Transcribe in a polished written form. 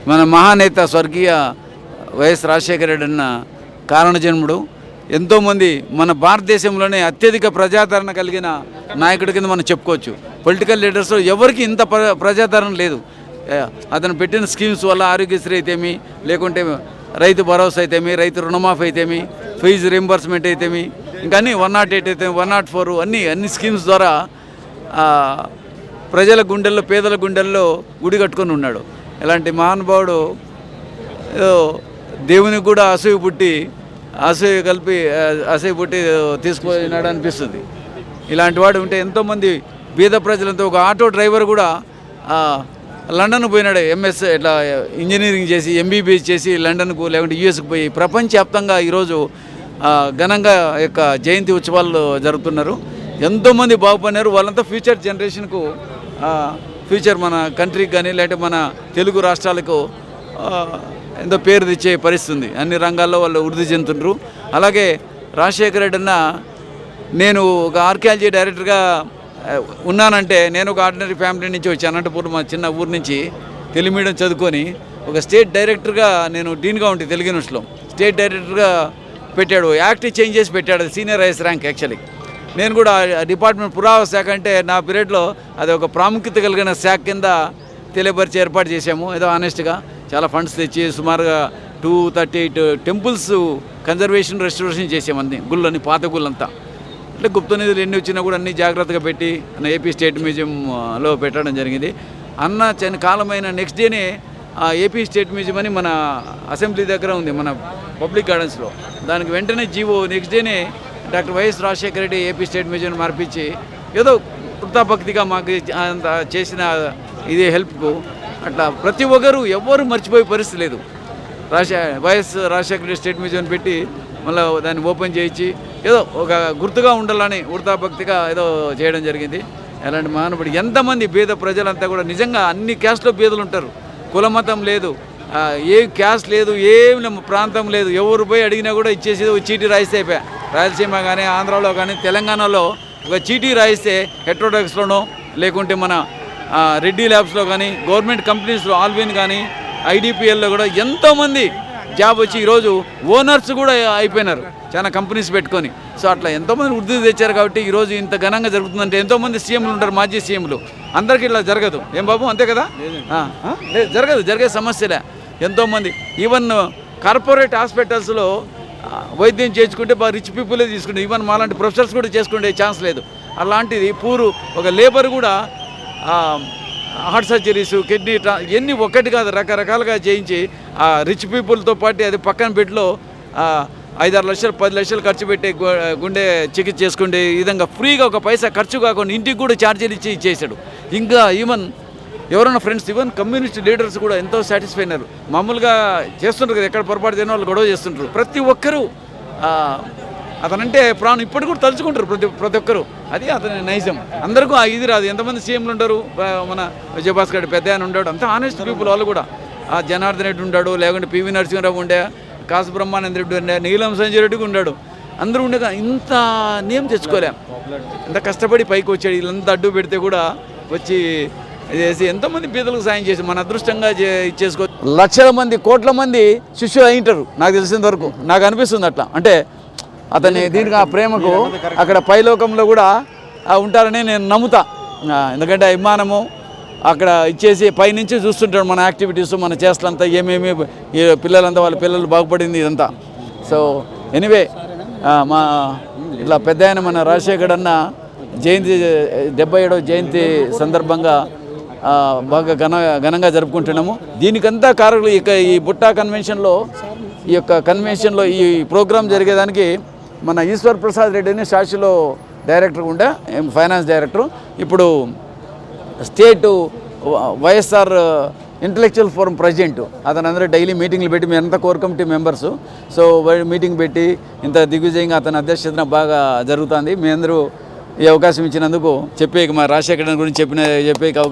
మన మహానేత స్వర్గీయ వైఎస్ రాజశేఖర రెడ్డి అన్న కారణజన్ముడు. ఎంతోమంది మన భారతదేశంలోనే అత్యధిక ప్రజాదరణ కలిగిన నాయకుడి కింద మనం చెప్పుకోవచ్చు. పొలిటికల్ లీడర్స్లో ఎవరికి ఇంత ప్రజాదరణ లేదు. అతను పెట్టిన స్కీమ్స్ వల్ల ఆరోగ్యశ్రీ అయితేమి, లేకుంటే రైతు భరోసా అయితేమి, రైతు రుణమాఫీ అయితేమి, ఫీజు రీంబర్స్మెంట్ అయితేమి, ఇంకా అన్ని 108 అయితే 104 అన్ని స్కీమ్స్ ద్వారా ప్రజల గుండెల్లో, పేదల గుండెల్లో గుడి కట్టుకొని ఉన్నాడు. ఇలాంటి మహానుభావుడు దేవునికి కూడా అసూయ పుట్టి తీసుకుపోయినాడు అనిపిస్తుంది. ఇలాంటి వాడు ఉంటే ఎంతోమంది బీద ప్రజలంతా, ఒక ఆటో డ్రైవర్ కూడా లండన్కు పోయినాడు. ఎంఎస్ ఇట్లా ఇంజనీరింగ్ చేసి ఎంబీబీఎస్ చేసి లండన్కు లేకుంటే యూఎస్కి పోయి ప్రపంచవ్యాప్తంగా ఈరోజు ఘనంగా యొక్క జయంతి ఉత్సవాలు జరుపుతున్నారు. ఎంతోమంది బాగుపడినారు. వాళ్ళంతా ఫ్యూచర్ జనరేషన్కు, ఫ్యూచర్ మన కంట్రీకి కానీ లేదంటే మన తెలుగు రాష్ట్రాలకు ఎంతో పేరు తెచ్చే పరిస్థితుంది. అన్ని రంగాల్లో వాళ్ళు వృద్ధి చెందుతుండ్రు. అలాగే రాజశేఖర రెడ్డి అన్న, నేను ఒక ఆర్కియాలజీ డైరెక్టర్గా ఉన్నానంటే, నేను ఒక ఆర్డినరీ ఫ్యామిలీ నుంచి వచ్చి అనంతపూర్ మా చిన్న ఊరు నుంచి తెలుగు మీడియం చదువుకొని ఒక స్టేట్ డైరెక్టర్గా నేను డీన్గా ఉంటే తెలుగు యూనివర్సిటీలో స్టేట్ డైరెక్టర్గా పెట్టాడు. యాక్ట్ చేంజ్ చేసి పెట్టాడు. అది సీనియర్ ఐఎస్ ర్యాంక్ యాక్చువల్లీ. నేను కూడా డిపార్ట్మెంట్ పురావస్తు శాఖ అంటే నా పీరియడ్లో అది ఒక ప్రాముఖ్యత కలిగిన శాఖ కింద తెలియపరిచి ఏర్పాటు చేశాము. ఏదో ఆనెస్ట్గా చాలా ఫండ్స్ తెచ్చి సుమారుగా 238 టెంపుల్స్ కన్జర్వేషన్, రెస్టోరేషన్ చేసాము. అన్ని గుళ్ళని, పాత గుళ్ళంతా. అంటే గుప్త నిధులు ఎన్ని వచ్చినా కూడా అన్ని జాగ్రత్తగా పెట్టి ఏపీ స్టేట్ మ్యూజియంలో పెట్టడం జరిగింది. అన్న కాలమైన నెక్స్ట్ డేనే ఏపీ స్టేట్ మ్యూజియం అని మన అసెంబ్లీ దగ్గర ఉంది, మన పబ్లిక్ గార్డెన్స్లో. దానికి వెంటనే జీవో నెక్స్ట్ డేనే doctor YS Rajasekhara Reddy AP state museum మార్పించి ఏదో వృత్తాభక్తిగా మాకు చేసిన ఇదే హెల్ప్కు అట్లా ప్రతి ఒక్కరు ఎవ్వరూ మర్చిపోయే పరిస్థితి లేదు. YS Rajasekhara Reddy state museum పెట్టి మళ్ళీ దాన్ని ఓపెన్ చేయించి ఏదో ఒక గుర్తుగా ఉండాలని వృత్తాభక్తిగా ఏదో చేయడం జరిగింది. అలాంటి మహానుభుడు ఎంతమంది బీద ప్రజలంతా కూడా నిజంగా అన్ని క్యాస్ట్లో బీదలు ఉంటారు. కులమతం లేదు, ఏ క్యాస్ట్ లేదు, ఏం ప్రాంతం లేదు. ఎవరు పోయి అడిగినా కూడా ఇచ్చేసి చీటీ రాయిస్తే అయిపోయా. రాయలసీమ కానీ, ఆంధ్రాలో కానీ, తెలంగాణలో ఒక చీటీ రాయిస్తే హెట్రోడాక్స్లోనో లేకుంటే మన రెడ్డి ల్యాబ్స్లో కానీ, గవర్నమెంట్ కంపెనీస్లో ఆల్విన్ కానీ, ఐడిపిఎల్లో కూడా ఎంతోమంది జాబ్ వచ్చి ఈరోజు ఓనర్స్ కూడా అయిపోయినారు చాలా కంపెనీస్ పెట్టుకొని. సో అట్లా ఎంతోమంది వృద్ధి తెచ్చారు. కాబట్టి ఈరోజు ఇంత ఘనంగా జరుగుతుందంటే ఎంతోమంది సీఎంలు ఉంటారు, మాజీ సీఎంలు, అందరికీ ఇట్లా జరగదు. ఏం బాబు, అంతే కదా? లేదు, జరగదు. జరిగే సమస్యలే. ఎంతోమంది ఈవెన్ కార్పొరేట్ హాస్పిటల్స్లో వైద్యం చేయించుకుంటే బాగా రిచ్ పీపులే తీసుకుంటే, ఈవెన్ మాలాంటి ప్రొఫెసర్స్ కూడా చేసుకునే ఛాన్స్ లేదు. అలాంటిది ఒక లేబర్ కూడా హార్ట్ సర్జరీస్, కిడ్నీ ఇవన్నీ ఒక్కటి కాదు, రకరకాలుగా చేయించి రిచ్ పీపుల్తో పాటు అది పక్కన బెడ్లో 5-6 లక్షలు 10 లక్షలు ఖర్చు పెట్టి గుండె చికిత్స చేసుకునే విధంగా ఫ్రీగా ఒక పైసా ఖర్చు కాకుండా ఇంటికి కూడా ఛార్జీలు ఇచ్చి ఇచ్చేసాడు. ఇంకా ఈవెన్ ఎవరైనా ఫ్రెండ్స్, ఈవెన్ కమ్యూనిస్ట్ లీడర్స్ కూడా ఎంతో సాటిస్ఫై అయినారు. మామూలుగా చేస్తుంటారు కదా, ఎక్కడ పొరపాటు చేయని వాళ్ళు గొడవ చేస్తుంటారు. ప్రతి ఒక్కరూ అతనంటే ప్రాణం ఇప్పటికి కూడా తలుచుకుంటారు ప్రతి ఒక్కరు. అది అతని నైజం. అందరికీ ఇది రాదు. ఎంతమంది సీఎంలు ఉంటారు, మన విజయభాస్కర్ రెడ్డి పెద్ద ఆయన ఉన్నాడు, అంతా ఆనెస్ట్ పీపుల్ వాళ్ళు కూడా. జనార్దన్ రెడ్డి ఉన్నాడు, లేకుంటే పివి నరసింహరావు ఉండే, కాసు బ్రహ్మానంద రెడ్డి ఉండే, నీలం సంజయ్ రెడ్డి ఉన్నాడు. అందరూ ఉండగా ఇంత నేమ్ తెచ్చుకోలేం. ఎంత కష్టపడి పైకి వచ్చాడు. వీళ్ళంతా అడ్డు పెడితే కూడా వచ్చి చేసి ఎంతోమంది పేదలకు సాయం చేసి మన అదృష్టంగా ఇచ్చేసుకో. లక్షల మంది, కోట్ల మంది శిష్యులు అయింటారు నాకు తెలిసినంత వరకు. నాకు అనిపిస్తుంది అట్లా. అంటే అతని దీనికి ఆ ప్రేమకు అక్కడ పైలోకంలో కూడా ఉంటారని నేను నమ్ముతా. ఎందుకంటే అభిమానము అక్కడ ఇచ్చేసి పైనుంచి చూస్తుంటాడు మన యాక్టివిటీస్, మన చేష్టలంతా, ఏమేమి పిల్లలంతా, వాళ్ళ పిల్లలు బాగుపడింది ఇదంతా. సో ఎనీవే, మా ఇట్లా పెద్ద ఆయన మన రాజశేఖర్ అన్న జయంతి 77వ జయంతి సందర్భంగా బాగా ఘనంగా జరుపుకుంటున్నాము. దీనికంతా కారకులు ఈ బుట్టా కన్వెన్షన్లో, ఈ యొక్క కన్వెన్షన్లో ఈ ప్రోగ్రాం జరిగేదానికి మన ఈశ్వర్ ప్రసాద్ రెడ్డిని సాక్షిలో డైరెక్టర్ ఉండే, ఫైనాన్స్ డైరెక్టర్. ఇప్పుడు state YSR intellectual forum president. అతను అందరూ డైలీ మీటింగ్లు పెట్టి మీ అంతా core committee members. So meeting పెట్టి ఇంత దిగ్విజయంగా అతని అధ్యక్షతన బాగా జరుగుతుంది. మీ అందరూ ఈ అవకాశం ఇచ్చినందుకు మా రాజశేఖర్ గురించి చెప్పే అవకాశం